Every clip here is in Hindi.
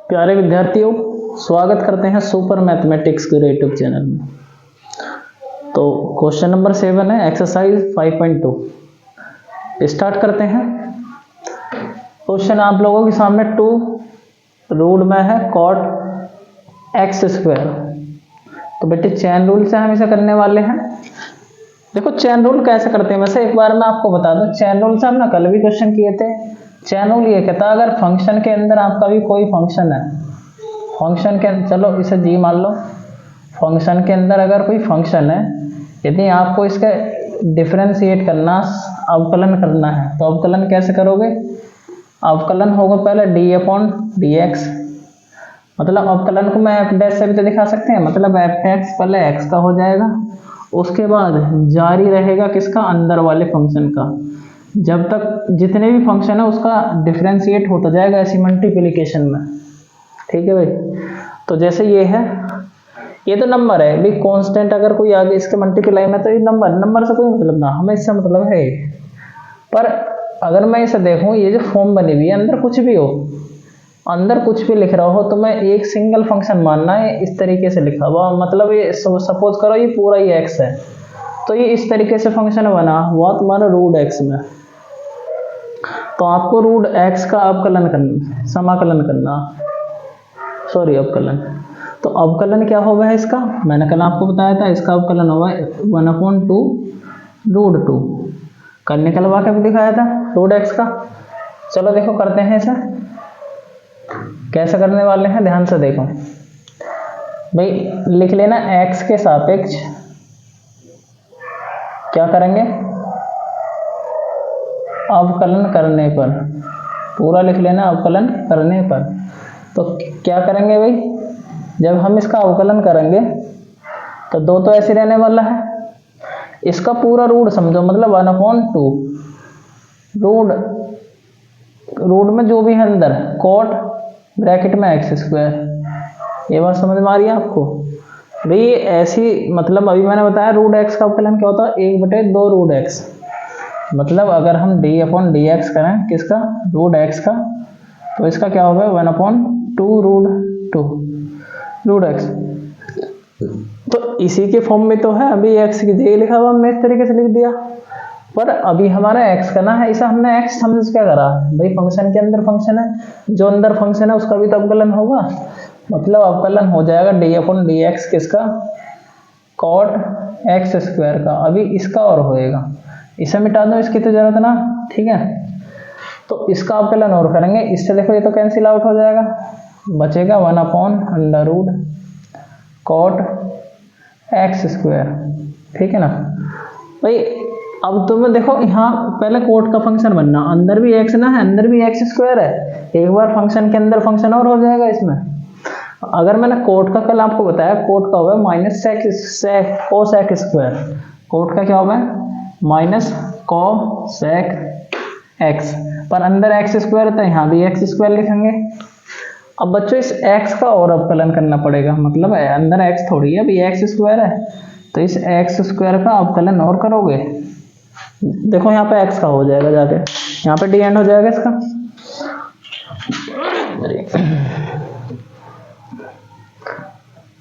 प्यारे विद्यार्थियों, स्वागत करते हैं सुपर मैथमेटिक्स के यूट्यूब चैनल में। तो क्वेश्चन नंबर 7 है एक्सरसाइज 5.2। स्टार्ट करते हैं। क्वेश्चन आप लोगों के सामने 2 रूल में है कॉट एक्स स्क्वायर। तो बेटे चैन रूल से हम इसे करने वाले हैं। देखो चैन रूल कैसे करते हैं, वैसे एक बार मैं आपको बता दूं, चैन रूल से हमने कल भी क्वेश्चन किए थे। चैन रूल ये कहता है अगर फंक्शन के अंदर आपका भी कोई फंक्शन है, फंक्शन के चलो इसे जी मान लो, फंक्शन के अंदर अगर कोई फंक्शन है, यदि आपको इसका डिफरेंशिएट करना, अवकलन करना है, तो अवकलन कैसे करोगे? अवकलन होगा पहले d/dx, मतलब अवकलन को मैं f' से भी तो दिखा सकते हैं, मतलब f(x) पहले x का हो जाएगा, उसके बाद जारी रहेगा किसका? अंदर वाले फंक्शन का, जब तक जितने भी फंक्शन है उसका डिफरेंशिएट होता जाएगा ऐसी मल्टीप्लिकेशन में। ठीक है भाई। तो जैसे ये है, ये तो नंबर है भाई, कांस्टेंट अगर कोई आगे इसके मल्टीप्लाई में, तो ये नंबर से कोई मतलब ना, हमें इससे मतलब है। पर अगर मैं इसे देखूं, ये जो फॉर्म बनी हुई है, अंदर कुछ भी हो, अंदर कुछ भी लिख रहा हो, तो मैं एक सिंगल फंक्शन मानना है, इस तरीके से लिखा हुआ, मतलब ये सपोज करो ये पूरा ही x है, तो ये इस तरीके से फंक्शन बना हुआ तुम्हारा √x में। तो आपको √x का अवकलन करना, समाकलन करना, सॉरी अवकलन। तो अवकलन क्या होगा इसका? मैंने कल आपको बताया था, इसका अवकलन होगा 1/2 √2। कल निकलवा के भी दिखाया था √x का। चलो देखो करते हैं इसे, कैसे करने वाले हैं ध्यान से देखो भाई। लिख लेना x के सापेक्ष क्या करेंगे? अवकलन करने पर, पूरा लिख लेना अवकलन करने पर। तो क्या करेंगे भाई, जब हम इसका अवकलन करेंगे तो 2 तो ऐसे रहने वाला है, इसका पूरा रूट समझो, मतलब 1/2 रूट में जो भी है अंदर, कॉट ब्रैकेट में x²। ये बात समझ में आ रही है आपको भाई? ऐसी मतलब अभी मैंने बताया √x का अवकलन क्या होता है, 1/2 √x। मतलब अगर हम d/dx करें किसका? √x का, तो इसका क्या होगा? 1/2 √x। तो इसी के फॉर्म में तो है, अभी x की जगह लिखा हुआ, हमने इस तरीके से लिख दिया। पर अभी हमारा x करना है, इसे हमने x समझ क्या करा भाई, फंक्शन के अंदर फंक्शन है, जो अंदर फंक्शन है उसका भी तो अवकलन होगा, मतलब अवकलन हो जाएगा d/dx किसका? cot x² का। अभी इसका और होएगा, इसे मिटा दो, इसकी तो जरूरत ना, ठीक है। तो इसका अवकलन और करेंगे, इससे देखो ये तो कैंसिल आउट हो जाएगा, बचेगा 1/√cot x²। ठीक है ना भाई? अब तुम्हें देखो यहाँ पहले कोट का फंक्शन बनना, अंदर भी x ना है, अंदर भी x² है, एक बार फंक्शन के अंदर फंक्शन और हो जाएगा इसमें। अगर मैंने कोट का कल आपको बताया, कोट का होगा -cos x², कोट का क्या होगा? -cos x, पर अंदर x² था, यहाँ भी x² लिखेंगे। अब बच्चों इस x का और अवकलन करना पड़ेगा, मतलब अंदर x थोड़ी है, अभी x² है, तो इस x² का अवकलन और करोगे, देखो यहाँ पे x का हो जाएगा, जाके यहाँ पे d एंड हो जाएगा इसका।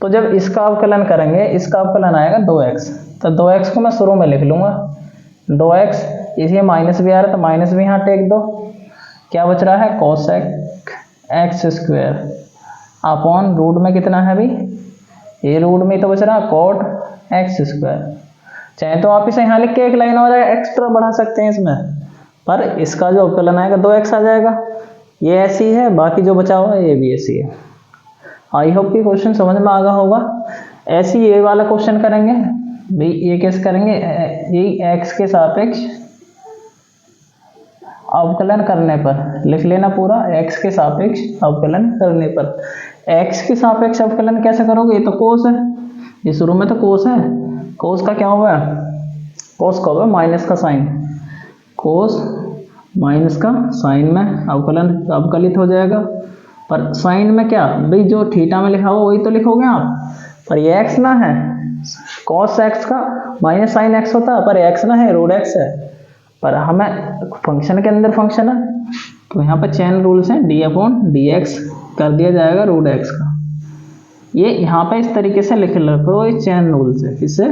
तो जब इसका अवकलन करेंगे, इसका अवकलन आएगा 2x, तो 2x को मैं शुरू में लिख लूंगा 2x, इसी माइनस भी आ रहा है तो माइनस भी यहाँ टेक दो, क्या बच रहा है? cos x² अपॉन रूट में कितना है अभी, ये रूट में तो बच रहा है cot x²। चाहे तो आप इसे यहाँ लिख के एक लाइन हो जाएगा, एक्स्ट्रा बढ़ा सकते हैं इसमें, पर इसका जो अवकलन आएगा 2x आ जाएगा। ये ऐसी है, बाकी जो बचा हुआ है ये भी ऐसी है। आई होप कि क्वेश्चन समझ में आ गया होगा। ऐसी ये वाला क्वेश्चन करेंगे भाई, ये कैसे करेंगे? ये x के सापेक्ष अवकलन करने पर लिख लेना पूरा, x के सापेक्ष अवकलन करने पर। x के सापेक्ष अवकलन कैसे करोगे? ये तो कोस है, ये शुरू में तो कोस है, कोस का क्या होगा? कोस का होगा माइनस का साइन, कोस माइनस का साइन में अवकलन अवकलित हो जाएगा। पर साइन में क्या भाई, जो थीटा में लिखा हुआ वही तो लिखोगे आप, पर ये x ना है, cos x का माइनस साइन x होता है, पर x ना है, √x है। पर हमें फंक्शन के अंदर फंक्शन है, तो यहाँ पर चेन रूल्स हैं, d/dx कर दिया जाएगा रूट एक्स का। ये यहाँ पे इस तरीके से लिख रखो, ये चेन रूल से, किससे?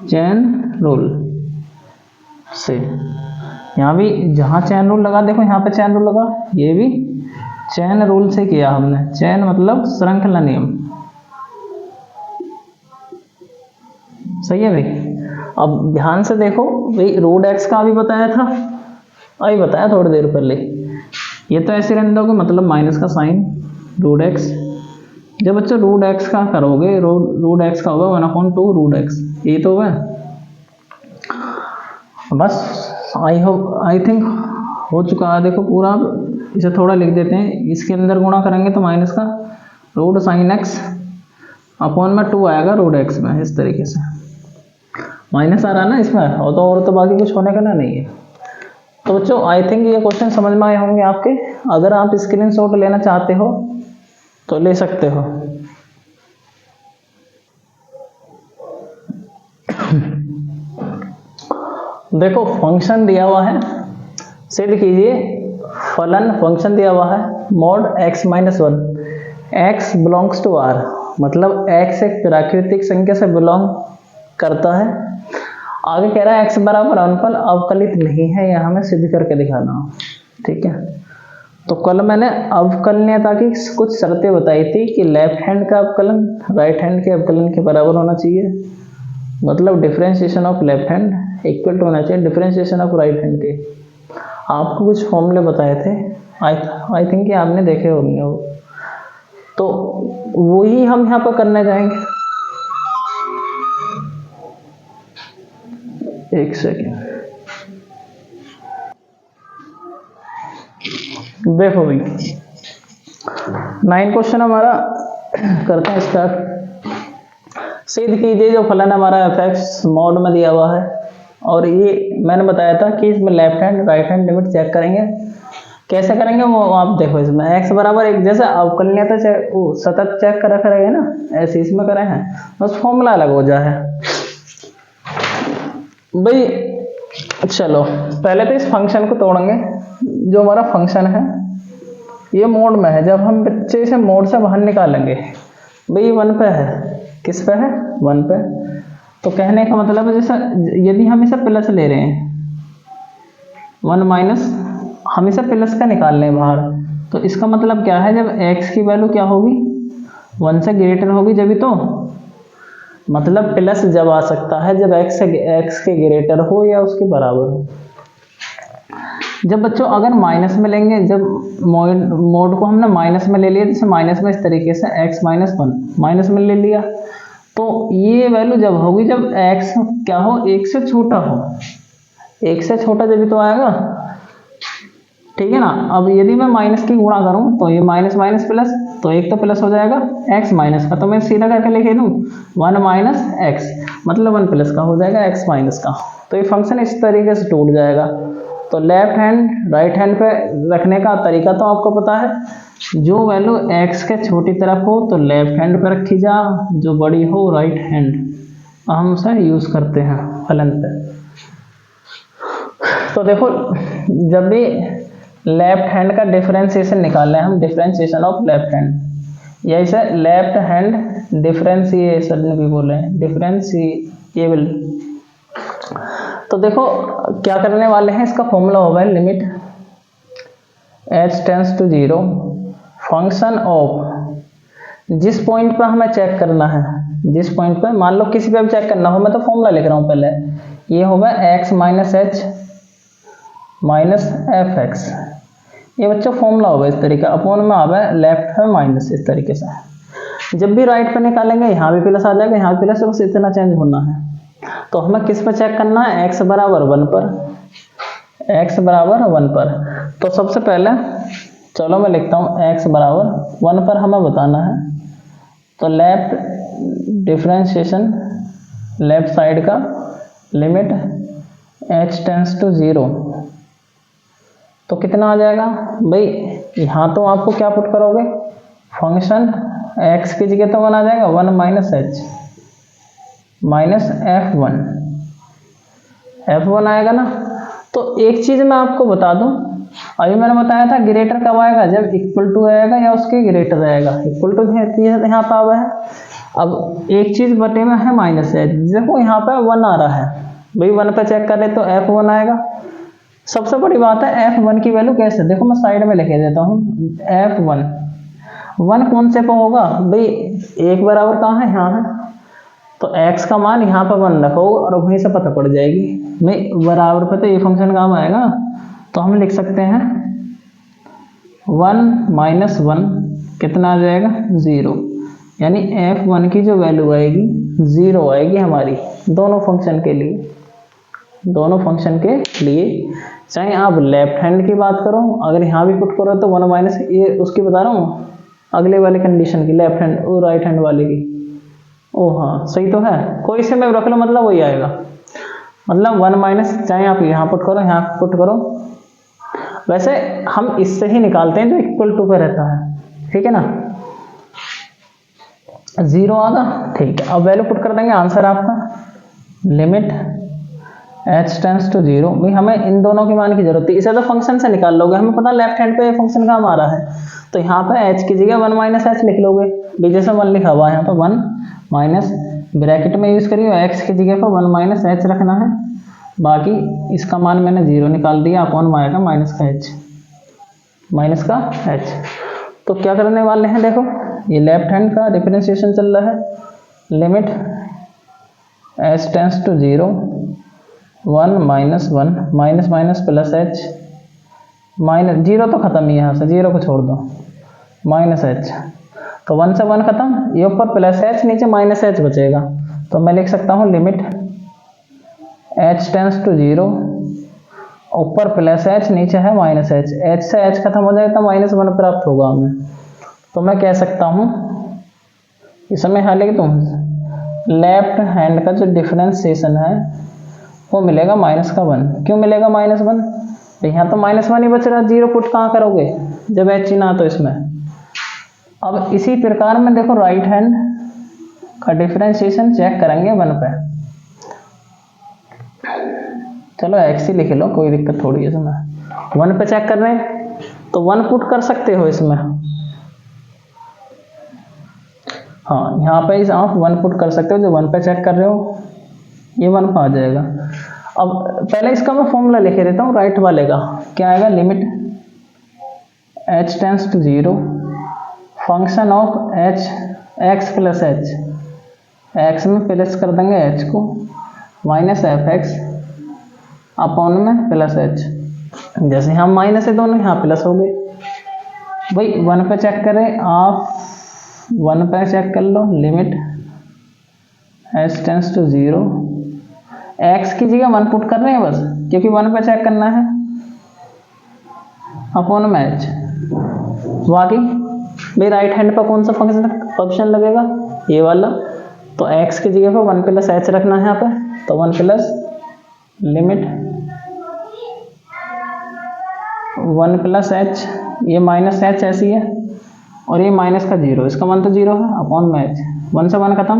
चेन रूल से। यहाँ भी जहाँ चेन रूल लगा, देखो यहाँ पे चेन रूल लगा, ये भी चेन रूल से किया हमने। चेन मतलब श्रृंखला नियम, सही है भाई। अब ध्यान से देखो भाई, रूट एक्स का अभी बताया था, अभी बताया थोड़ी देर पहले। ये तो ऐसे रहने दोगे, मतलब माइनस का साइन रूट एक्स। जब बच्चों रूट एक्स का करोगे, रूट एक्स का होगा 1/2 रूट एक्स, ये तो होगा। बस आई थिंक हो चुका है। देखो पूरा, इसे थोड़ा लिख देते हैं, इसके अंदर गुणा करेंगे तो माइनस का रूट साइन एक्स अपॉन में 2 आएगा रूट एक्स में, इस तरीके से माइनस आ रहा है ना इसमें, और तो बाकी कुछ होने का ना नहीं है। तो बच्चों आई थिंक ये क्वेश्चन समझ में आए होंगे आपके। अगर आप स्क्रीनशॉट लेना चाहते हो तो ले सकते हो। देखो फंक्शन दिया हुआ है, सिद्ध कीजिए फलन फंक्शन दिया हुआ है mod x-1, x belongs to r, मतलब x एक प्राकृतिक संख्या से बिलोंग करता है। आगे कह रहा है x बराबर 1 पर अवकलित नहीं है, यह हमें सिद्ध करके दिखाना हो, ठीक है। तो कल मैंने अवकलनीयता की कुछ शर्तें बताई थी कि लेफ्ट हैंड का अवकलन राइट हैंड के अवकलन के बराबर होना चाहिए, मतलब differentiation of left hand equal to होना चाहिए डिफरेंशिएशन ऑफ राइट हैंड के। आपको कुछ फॉर्मूले बताए थे, आई थिंक आपने देखे होंगे वो, तो वही हम यहाँ पर करने जाएंगे। एक सेकेंड, देखो भाई 9 क्वेश्चन हमारा करते हैं स्टार्ट। सिद्ध कीजिए जो फलन हमारा f(x) मॉड में दिया हुआ है, और ये मैंने बताया था कि इसमें left hand right hand limit check करेंगे। कैसे करेंगे वो आप देखो, इसमें x बराबर 1 जैसे अवकलनीयता सतत चेक करा करेंगे ना, ऐसे इसमें करे हैं, बस फॉर्मूला अलग हो जाए भाई। चलो पहले तो इस फंक्शन को तोड़ेंगे। जो हमारा फंक्शन है ये मोड में है, जब हम बच्चे इसे मोड से बाहर निकालेंगे भाई 1 पे है, किस पे है? 1 पे। तो कहने का मतलब है जैसा यदि हम इसे प्लस ले रहे हैं 1 माइनस, हम इसे प्लस का निकाल रहे हैं बाहर, तो इसका मतलब क्या है, जब x की वैल्यू क्या होगी 1 से ग्रेटर होगी, जब तो मतलब प्लस जब आ सकता है जब x के ग्रेटर हो या उसके बराबर हो। जब बच्चों अगर माइनस में लेंगे, जब मोड को हमने माइनस में ले लिया, जैसे माइनस में इस तरीके से x-1 माइनस में ले लिया, तो ये वैल्यू जब होगी जब x क्या हो 1 से छोटा हो, 1 से छोटा जब तो आएगा, ठीक है ना। अब यदि मैं माइनस की गुणा करूं तो ये माइनस माइनस प्लस, तो एक तो प्लस हो जाएगा x माइनस का, तो मैं सीधा करके लिखे दूं 1 माइनस x, मतलब 1 प्लस का हो जाएगा x माइनस का। तो ये फंक्शन इस तरीके से टूट जाएगा। तो लेफ्ट हैंड राइट हैंड पे रखने का तरीका तो आपको पता है, जो वैल्यू x के छोटी तरफ हो तो लेफ्ट हैंड पे रखी जा, जो बड़ी हो राइट हैंड, हम उसे यूज करते हैं फलन पे। तो देखो जब भी लेफ्ट हैंड का डिफरेंशिएशन निकालना है, हम डिफरेंशिएशन ऑफ लेफ्ट हैंड, या इसे लेफ्ट हैंड डिफरेंशिएशन भी बोले हैं, डिफरेंशिएबल। तो देखो क्या करने वाले हैं, इसका फॉर्मूला होगा limit h tends to 0 function of, जिस पॉइंट पर हमें चेक करना है, जिस पॉइंट पर मान लो किसी पे भी चेक करना हो, मैं तो फॉर्मूला लिख रहा हूँ पहले, ये होगा x minus h minus F x, ये बच्चों फॉर्मूला होगा इस तरीके, अपॉन में आवे लेफ्ट है माइनस, इस तरीके से। जब भी राइट पे निकालेंगे यहाँ भी प्लस आ जाएगा, यहाँ प्लस, बस इतना चेंज होना है। तो हमें किस पर चेक करना है, x बराबर 1 पर, x बराबर 1 पर। तो सबसे पहले चलो मैं लिखता हूँ x बराबर 1 पर हमें बताना है, तो लेफ्ट डिफरेंशिएशन लेफ्ट साइड का लिमिट h टेंड्स टू 0, तो कितना आ जाएगा भाई, यहाँ तो आपको क्या पुट करोगे, फंक्शन x की जगह तो 1 आ जाएगा, 1 माइनस h माइनस f1 आएगा ना, तो एक चीज मैं आपको बता दूं, अभी मैंने बताया था ग्रेटर कब आएगा, जब इक्वल टू आएगा या उसके ग्रेटर आएगा। इक्वल टू यहाँ पे आवा है। अब एक चीज बटे में है माइनस एच, देखो यहाँ पे 1 आ रहा है भाई, 1 पे चेक करें तो F1 आएगा। सबसे बड़ी बात है F1 की वैल्यू कैसे, देखो मैं साइड में लिखे देता हूँ। F1 1 कौन से पे होगा भाई, एक बराबर कहाँ है, यहाँ है, तो x का मान यहाँ पर 1 रखो और वहीं से पता पड़ जाएगी भाई बराबर पे, तो ये फंक्शन काम आएगा। तो हम लिख सकते हैं 1 माइनस 1 कितना आ जाएगा 0, यानी F1 की जो वैल्यू आएगी 0 आएगी हमारी दोनों फंक्शन के लिए, दोनों फंक्शन के लिए। चाहे आप लेफ्ट हैंड की बात करो, अगर यहाँ भी पुट करो तो 1 माइनस, ये उसकी बता रहा हूँ अगले वाले कंडीशन की, लेफ्ट हैंड और राइट हैंड वाले की। ओ हाँ सही तो है, कोई से में रख लो मतलब वही आएगा, मतलब 1 माइनस, चाहे आप यहाँ पुट करो यहाँ पुट करो। वैसे हम इससे ही निकालते हैं जो इक्वल टू पे रहता है, ठीक है ना। 0 आगा, ठीक है। अब वैल्यू पुट कर देंगे, आंसर आपका लिमिट h टेंड्स टू 0। भाई हमें इन दोनों के मान की जरूरत है, इसे तो फंक्शन से निकाल लोगे, हमें पता लेफ्ट हैंड पे फंक्शन कहाँ आ रहा है, तो यहाँ पे h की जगह 1 माइनस h लिख लोगे, भी जैसे 1 लिखा हुआ है यहाँ पे 1 माइनस ब्रैकेट में यूज करिए, x की जगह पर 1 माइनस h रखना है, बाकी इसका मान मैंने 0 निकाल दिया, अपॉन में आएगा माइनस का h, माइनस का h। तो क्या करने वाले हैं, देखो ये लेफ्ट हैंड का डिफरेंशिएशन चल रहा है, limit h tends to 0 1 minus 1 minus minus plus h, minus 0 तो खत्म ही, यहाँ से 0 को छोड़ दो, माइनस h, तो 1 से 1 खत्म, ये ऊपर प्लस h नीचे माइनस h बचेगा। तो मैं लिख सकता हूँ लिमिट h टेंड्स टू 0 ऊपर प्लस h नीचे है माइनस h, h से h खत्म हो जाए तो माइनस 1 प्राप्त होगा हमें। तो मैं कह सकता हूँ इसमें हालांकि तुम लेफ्ट हैंड का जो डिफरेंशिएशन है वो मिलेगा माइनस का 1। क्यों मिलेगा माइनस 1, तो यहाँ तो माइनस 1 ही बच रहा, 0 पुट कहाँ करोगे जब h ही ना तो इसमें। अब इसी प्रकार में देखो राइट हैंड का डिफरेंशिएशन चेक करेंगे 1 पे, चलो x ही लिख लो, कोई दिक्कत थोड़ी है इसमें। 1 पे चेक कर रहे हैं तो 1 पुट कर सकते हो इसमें, हाँ यहाँ पे इस आप 1 पुट कर सकते हो, जो 1 पे चेक कर रहे हो ये 1 पे आ जाएगा। अब पहले इसका मैं फॉर्मूला लिखे देता हूँ राइट वाले का, क्या आएगा, limit h tends to 0 function of h x plus h, x में प्लस कर देंगे h को, माइनस fx अपॉन में प्लस h, जैसे हम माइनस है दोनों यहाँ प्लस हो गए। भाई 1 पे चेक करें आप, 1 पे चेक कर लो, limit h tends to 0, x की जगह 1 पुट कर रहे हैं बस, क्योंकि 1 पे चेक करना है, अपॉन में h। बाकी भाई राइट हैंड पर कौन सा फंक्शन लगेगा, ये वाला, तो x की जगह पर 1 प्लस h रखना है यहाँ पे, तो 1 प्लस लिमिट 1 प्लस h, ये माइनस h ऐसी है और ये माइनस का 0, इसका मान तो 0 है, अपॉन में h, 1 से 1 खत्म।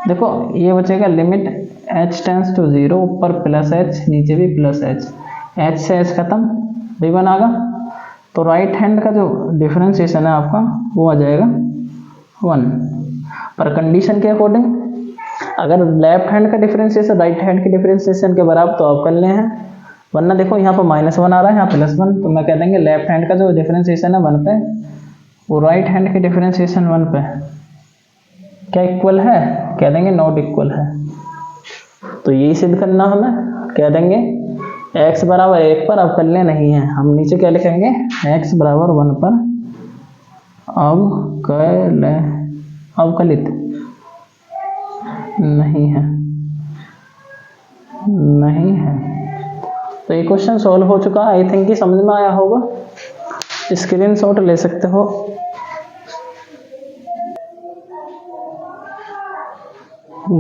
देखो ये बचेगा लिमिट h टेंड्स टू 0 ऊपर प्लस h नीचे भी प्लस h, h से h खत्म, भी बनेगा। तो राइट हैंड का जो डिफरेंशिएशन है आपका वो आ जाएगा 1, पर कंडीशन के अकॉर्डिंग अगर लेफ्ट हैंड का डिफरेंशिएशन राइट हैंड के डिफरेंशिएशन के बराबर तो आप कर ले हैं, वरना देखो यहाँ पर माइनस 1 आ रहा है, यहाँ प्लस 1, तो मैं कह देंगे लेफ्ट हैंड का जो डिफरेंशिएशन है 1 पे, वो राइट हैंड के डिफरेंशिएशन 1 पे क्या इक्वल है, कह देंगे नॉट इक्वल है। तो यही सिद्ध करना हमें, कह देंगे x बराबर 1 पर अवकलनीय नहीं है, हम नीचे क्या लिखेंगे, x बराबर 1 पर अवकलित नहीं है, नहीं है। तो ये क्वेश्चन सॉल्व हो चुका है, आई थिंक कि समझ में आया होगा, स्क्रीनशॉट ले सकते हो।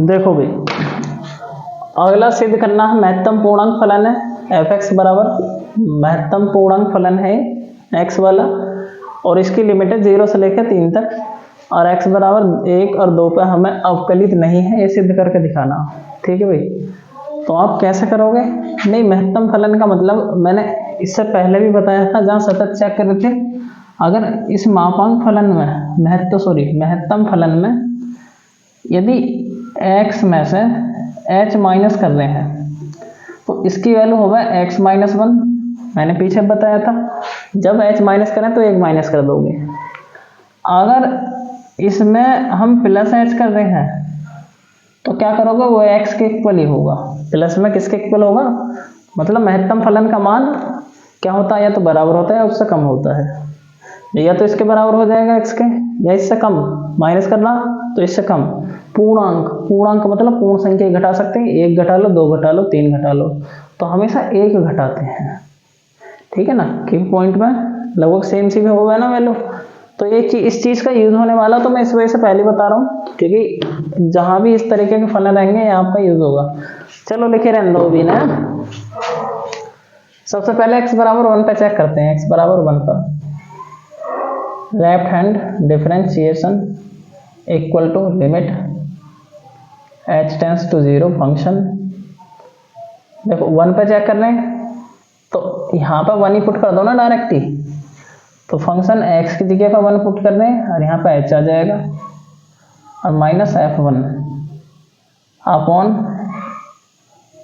देखो भाई अगला सिद्ध करना है महत्तम पूर्णांक फलन है f(x) बराबर महत्तम पूर्णांक फलन है x वाला, और इसकी लिमिट है 0 से लेकर 3 तक, और x बराबर 1 और 2 पे हमें अवकलित नहीं है, ये सिद्ध करके दिखाना। ठीक है भाई, तो आप कैसे करोगे, नहीं, महत्तम फलन का मतलब मैंने इससे पहले भी बताया था जहाँ सतत चेक कर रहे थे। अगर इस मापांक फलन में महत्तम फलन में यदि x में से h माइनस कर रहे हैं तो इसकी वैल्यू होगा x माइनस 1। मैंने पीछे बताया था जब h माइनस करें तो 1 माइनस कर दोगे। अगर इसमें हम प्लस h कर रहे हैं तो क्या करोगे, वो x के इक्वल ही होगा। प्लस में किसके इक्वल होगा, मतलब महत्तम फलन का मान क्या होता है, या तो बराबर होता है या उससे कम होता है। या तो इसके बराबर हो जाएगा x के, या इससे कम। माइनस करना तो इससे कम। पूर्णांक मतलब पूर्ण संख्या घटा सकते हैं, 1 घटा लो, 2 घटा लो, 3 घटा लो, तो हमेशा 1 घटाते हैं। ठीक है ना, कि पॉइंट में लगभग सेम सी भी होगा ना वैल्यू। तो ये इस चीज़ का यूज होने वाला, तो मैं इस वजह से पहले बता रहा हूँ क्योंकि जहाँ भी इस तरीके के फलन रहेंगे यहाँ आपका यूज होगा। चलो लिखे रहने दो भी ना। सबसे पहले x बराबर 1 पे चेक करते हैं। x बराबर 1 पर left hand differentiation equal to limit h tends to 0 function. देखो 1 पे चेक कर रहे हैं तो यहाँ पर 1 ही पुट कर दो ना डायरेक्ट ही। तो फंक्शन x की जगह पर 1 पुट कर दें और यहाँ पे h आ जाएगा और minus f1 upon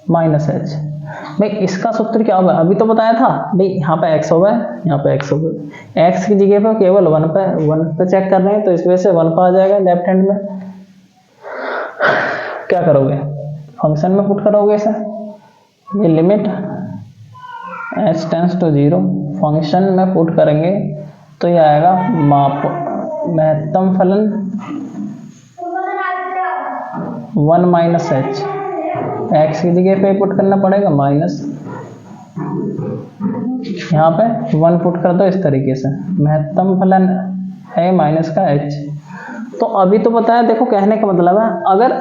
minus h। भाई इसका सूत्र क्या होगा, अभी तो बताया था भाई, यहाँ पे x होगा, यहाँ पे x होगा। x की जगह पर केवल 1 पे चेक कर रहे हैं तो इस वजह से 1 पे आ जाएगा लेफ्ट हैंड में। क्या करोगे, फंक्शन में पुट करोगे इसे, ये limit h tends to 0 function में पुट करेंगे तो ये आएगा महत्तम फलन 1 माइनस h। x की जगह पे पुट करना पड़ेगा माइनस, यहाँ पे 1 पुट कर दो इस तरीके से। महत्तम फलन है माइनस का h। तो अभी तो बताया, देखो कहने का मतलब है अगर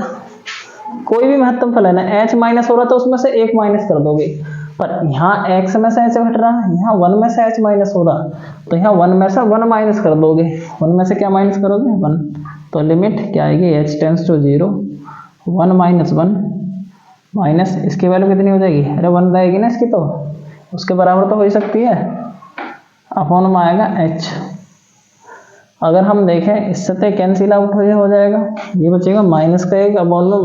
कोई भी महत्तम फलन है h माइनस हो रहा तो उसमें से 1 माइनस कर दोगे। पर यहाँ x में से h घट रहा है, यहाँ 1 में से h माइनस हो रहा, तो यहाँ 1 में से 1 माइनस कर दोगे। 1 में से क्या माइनस करोगे, 1। तो लिमिट क्या आएगी, h tends to 0 1 minus 1 minus इसकी वैल्यू कितनी हो जाएगी, अरे 1 रहेगी ना इसकी, तो उसके बराबर तो हो ही सकती है। अपॉन में आएगा h। अगर हम देखें इससे तो कैंसिल आउट हो जाएगा, ये बचेगा माइनस का 1 अपॉन में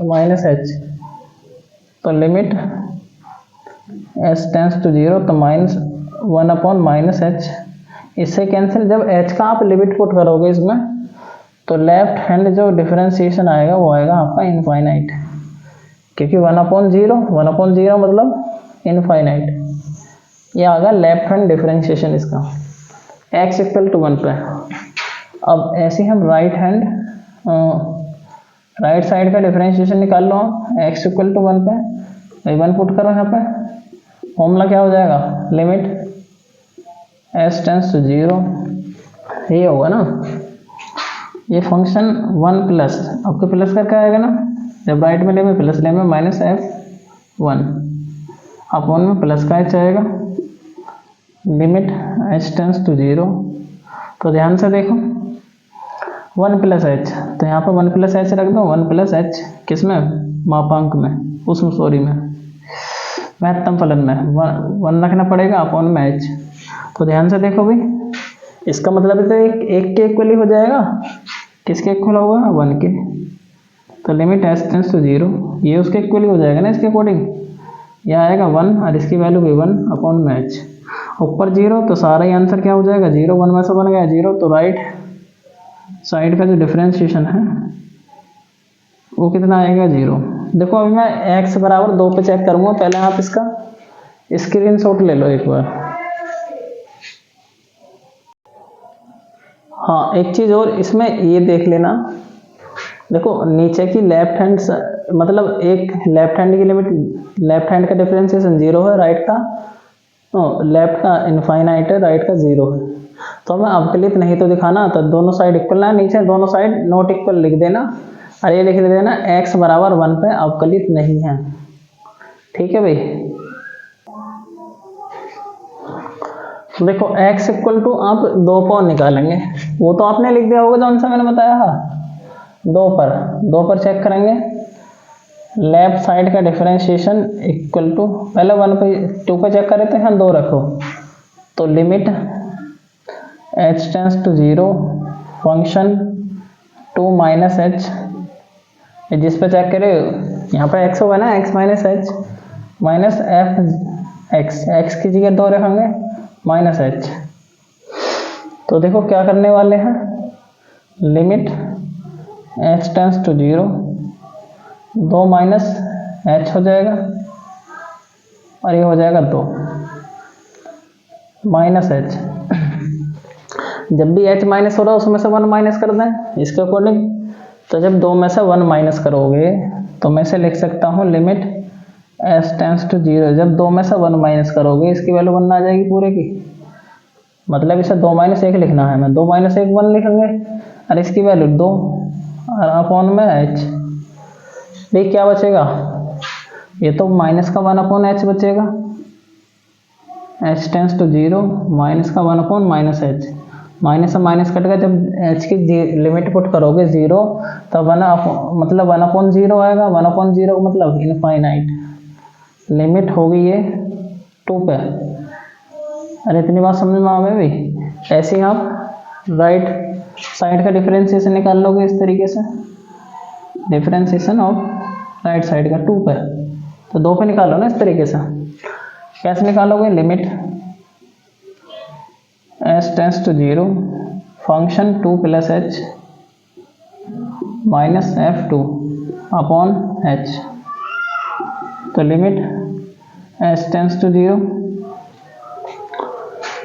माइनस h। तो लिमिट h टेंड्स टू 0 तो माइनस 1 अपॉन माइनस h। इससे कैंसिल, जब h का आप लिमिट पुट करोगे इसमें तो लेफ्ट हैंड जो डिफरेंशिएशन आएगा वो आएगा आपका इनफाइनाइट, क्योंकि 1/0 मतलब इनफाइनाइट। ये आएगा लेफ्ट हैंड डिफरेंशिएशन इसका, x इक्वल टू 1 पे। अब ऐसे हम राइट साइड का डिफरेंशिएशन निकाल लो, x इक्वल टू 1 पे 1 पुट करो यहाँ पे। फॉर्मूला क्या हो जाएगा, लिमिट h टेंड्स टू 0, ये होगा ना, ये फंक्शन 1 प्लस आपके प्लस करके आएगा ना, जब राइट में लेंगे प्लस लेंगे माइनस f1 अपॉन में प्लस का h आएगा। लिमिट h टेंड्स टू 0, तो ध्यान से देखो 1 प्लस h, तो यहाँ पर 1 प्लस h रख दो। 1 प्लस h किस में, मापांक में, महत्तम फलन में 1 रखना पड़ेगा अपॉन में h। तो ध्यान से देखो भाई, इसका मतलब तो एक के इक्वल ही हो जाएगा। किसके इक्वल होगा, 1 के। तो लिमिट h टेंड्स टू 0, ये उसके इक्वल ही हो जाएगा ना इसके अकॉर्डिंग। यह आएगा 1 और इसकी वैल्यू भी 1 अपॉन में h। ऊपर 0 तो सारा ही आंसर क्या हो जाएगा, 0। 1 में से बन गया 0, तो राइट साइड का जो डिफरेंशिएशन है वो कितना आएगा, 0। देखो अभी मैं x बराबर 2 पे चेक करूँगा, पहले आप इसका स्क्रीनशॉट ले लो एक बार। हाँ, एक चीज़ और इसमें ये देख लेना, देखो नीचे की लेफ्ट हैंड, मतलब एक लेफ्ट हैंड की लिमिट, लेफ्ट हैंड का डिफरेंशिएशन 0 है, राइट का लेफ्ट का इनफाइनाइट है, राइट का 0 है। तो हमें अवकलित नहीं तो दिखाना, तो दोनों साइड इक्वल ना, नीचे दोनों साइड नॉट इक्वल लिख देना और ये लिख देना x बराबर 1 पे अवकलित नहीं है। ठीक है भाई, तो देखो x इक्वल टू आप 2 पर निकालेंगे, वो तो आपने लिख दिया होगा जौन सा मैंने बताया था। 2 पर चेक करेंगे, लेफ्ट साइड का डिफरेंशिएशन इक्वल टू, पहले 1 पे 2 पे चेक करे थे, यहाँ 2 रखो, तो limit h tends to 0 function 2 minus h, जिस पे चेक करे यहाँ पे x होगा ना, x minus H minus F x की जगह 2 रखेंगे माइनस एच। तो देखो क्या करने वाले हैं, limit h tends to 0 2 minus h हो जाएगा और ये हो जाएगा 2 माइनस एच। जब भी h माइनस हो रहा है उसमें से 1 माइनस कर दें इसके अकॉर्डिंग, तो जब 2 में से 1 माइनस करोगे तो मैं से लिख सकता हूँ लिमिट h टेंस टू 0, जब 2 में से 1 माइनस करोगे इसकी वैल्यू 1 आ जाएगी पूरे की, मतलब इसे 2 माइनस 1 लिखना है, मैं 2 माइनस 1 1 लिखेंगे और इसकी वैल्यू 2 और अपॉन में h। देख क्या बचेगा, ये तो माइनस का 1 अपॉन एच बचेगा, h टेंस टू 0 माइनस का 1 अपॉन माइनस एच, माइनस से माइनस कटेगा, जब h की लिमिट पुट करोगे 0 तब 1 मतलब 1 अपॉन 0 आएगा, 1 अपॉन 0 मतलब इनफाइनाइट, लिमिट होगी ये 2 पे। अरे इतनी बात समझ में आ गई भाई। ऐसे ही आप राइट साइड का डिफरेंशिएशन निकाल लोगे इस तरीके से, डिफरेंशिएशन ऑफ राइट साइड का 2 पे, तो 2 पे निकालो ना इस तरीके से। कैसे निकालोगे, limit h tends to 0 function 2 plus h minus f2 upon h, तो लिमिट h टेंस टू 0,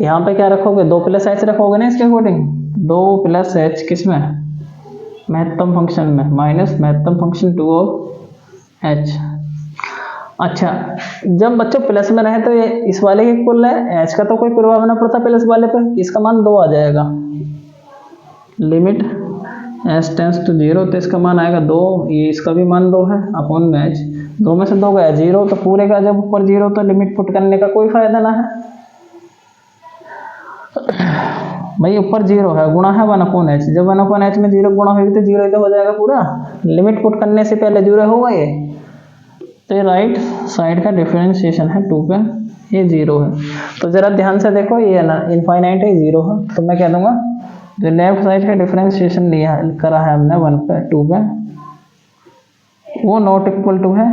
यहाँ पे क्या रखोगे, 2 प्लस एच रखोगे ना इसके अकॉर्डिंग, 2 प्लस एच किस में, महत्तम फंक्शन में, माइनस महत्तम फंक्शन 2 ऑफ एच। अच्छा, जब बच्चों प्लस में रहे तो ये इस वाले के इक्वल है, एच का तो कोई प्रभाव ना पड़ता प्लस वाले पे, इसका मान 2 आ जाएगा, लिमिट एच टेंस टू 0, तो इसका मान आएगा 2, ये इसका भी मान 2 है अपॉन में एच, 2 में से 2 गया 0, तो पूरे का जब ऊपर 0 तो लिमिट पुट करने का कोई फायदा ना है भाई, ऊपर 0 है, गुणा है 1 अपॉन एच, जब 1 अपॉन एच में 0 गुणा होगी तो 0 इधर हो जाएगा पूरा, लिमिट पुट करने से पहले 0 होगा ये, तो ये राइट साइड का डिफरेंशिएशन है 2 पे, ये 0 है। तो ज़रा ध्यान से देखो, ये है ना इनफाइनाइट है, 0 है, तो मैं कह दूंगा जो लेफ्ट साइड का डिफरेंशिएशन लिया करा है हमने 1 पे 2 पे, वो नॉट इक्वल टू है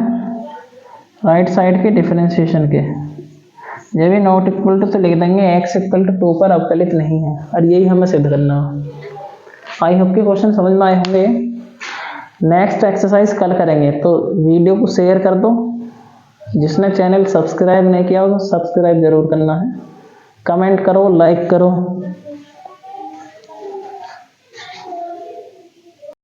राइट साइड के डिफरेंशिएशन के, जब भी नॉट इक्वल टू तो लिख देंगे x इक्वल टू 2 पर अवकलित नहीं है, और यही हमें सिद्ध करना है। आई होप के क्वेश्चन समझ में आए होंगे। नेक्स्ट एक्सरसाइज कल करेंगे, तो वीडियो को शेयर कर दो, जिसने चैनल सब्सक्राइब नहीं किया हो तो सब्सक्राइब जरूर करना है, कमेंट करो, लाइक करो।